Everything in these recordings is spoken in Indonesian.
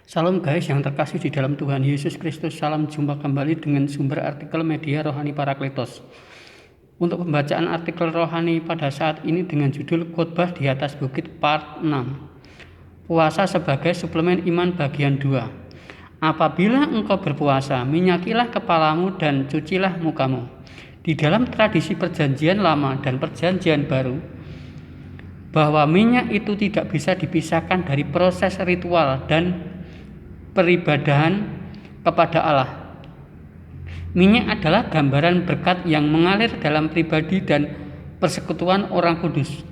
Salam guys yang terkasih di dalam Tuhan Yesus Kristus. Salam jumpa kembali dengan sumber artikel media Rohani Parakletos. Untuk pembacaan artikel rohani pada saat ini dengan judul Khotbah di atas Bukit Part 6. Puasa sebagai suplemen iman bagian 2. Apabila engkau berpuasa, minyakilah kepalamu dan cucilah mukamu. Di dalam tradisi perjanjian lama dan perjanjian baru, bahwa minyak itu tidak bisa dipisahkan dari proses ritual dan peribadahan kepada Allah. Minyak adalah gambaran berkat yang mengalir dalam pribadi dan persekutuan orang kudus.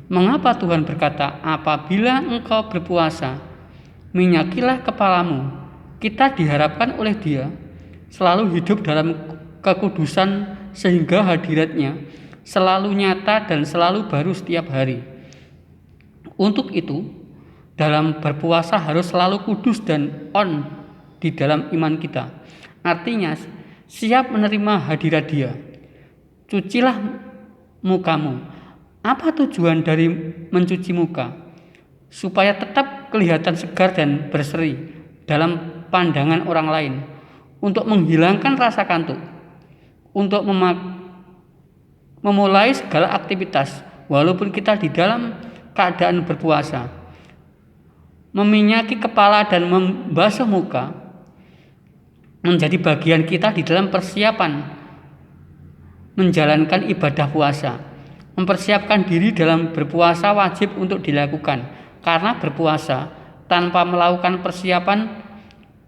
Mengapa Tuhan berkata, apabila engkau berpuasa, minyakilah kepalamu? Kita diharapkan oleh Dia selalu hidup dalam kekudusan sehingga hadiratnya selalu nyata dan selalu baru setiap hari. Untuk itu, dalam berpuasa harus selalu kudus dan on di dalam iman kita. Artinya, siap menerima hadirat Dia. Cucilah mukamu. Apa tujuan dari mencuci muka? Supaya tetap kelihatan segar dan berseri dalam pandangan orang lain. Untuk menghilangkan rasa kantuk. Untuk memulai segala aktivitas walaupun kita di dalam keadaan berpuasa. Meminyaki kepala dan membasuh muka menjadi bagian kita di dalam persiapan menjalankan ibadah puasa. Mempersiapkan diri dalam berpuasa wajib untuk dilakukan, karena berpuasa tanpa melakukan persiapan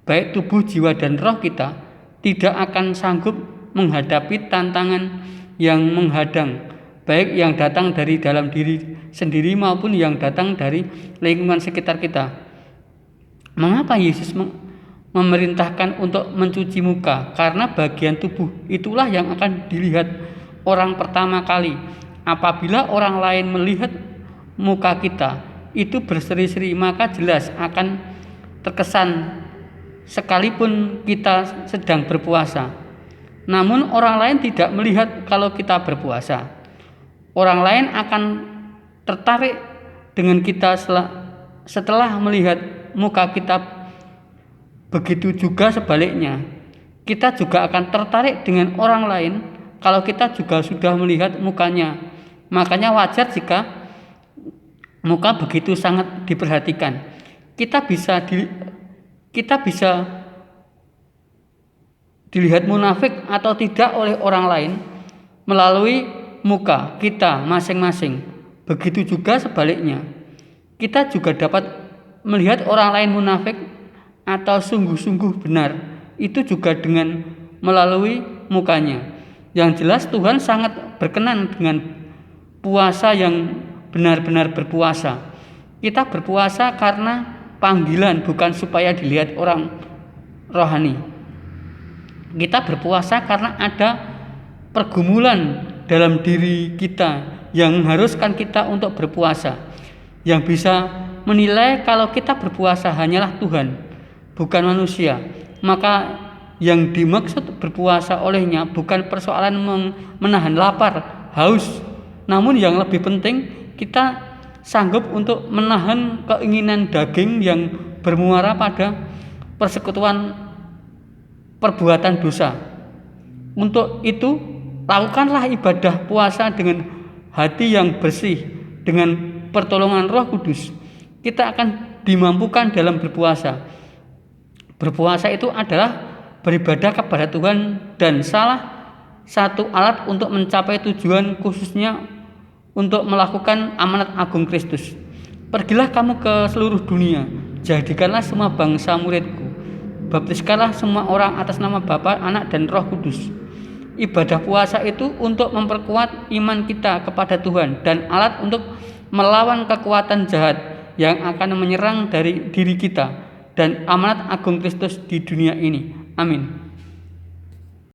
baik tubuh, jiwa, dan roh kita tidak akan sanggup menghadapi tantangan yang menghadang, baik yang datang dari dalam diri sendiri maupun yang datang dari lingkungan sekitar kita. Mengapa Yesus memerintahkan untuk mencuci muka? Karena bagian tubuh itulah yang akan dilihat orang pertama kali. Apabila orang lain melihat muka kita itu berseri-seri, maka jelas akan terkesan sekalipun kita sedang berpuasa. Namun orang lain tidak melihat kalau kita berpuasa. Orang lain akan tertarik dengan kita setelah melihat muka kita. Begitu juga sebaliknya, kita juga akan tertarik dengan orang lain kalau kita juga sudah melihat mukanya. Makanya wajar jika muka begitu sangat diperhatikan. Kita bisa dilihat munafik atau tidak oleh orang lain melalui muka kita masing-masing. Begitu juga sebaliknya, kita juga dapat melihat orang lain munafik atau sungguh-sungguh benar, itu juga dengan melalui mukanya. Yang jelas Tuhan sangat berkenan dengan puasa yang benar-benar berpuasa. Kita berpuasa karena panggilan, bukan supaya dilihat orang rohani. Kita berpuasa karena ada pergumulan dalam diri kita yang mengharuskan kita untuk berpuasa. Yang bisa menilai kalau kita berpuasa hanyalah Tuhan, bukan manusia. Maka yang dimaksud berpuasa olehnya bukan persoalan menahan lapar, haus, namun yang lebih penting kita sanggup untuk menahan keinginan daging yang bermuara pada persekutuan perbuatan dosa. Untuk itu, lakukanlah ibadah puasa dengan hati yang bersih, dengan pertolongan Roh Kudus. Kita akan dimampukan dalam berpuasa. Berpuasa itu adalah beribadah kepada Tuhan dan salah satu alat untuk mencapai tujuan, khususnya untuk melakukan amanat agung Kristus. Pergilah kamu ke seluruh dunia, jadikanlah semua bangsa muridku, baptiskanlah semua orang atas nama Bapa, Anak, dan Roh Kudus. Ibadah puasa itu untuk memperkuat iman kita kepada Tuhan dan alat untuk melawan kekuatan jahat yang akan menyerang dari diri kita dan amanat agung Kristus di dunia ini. Amin.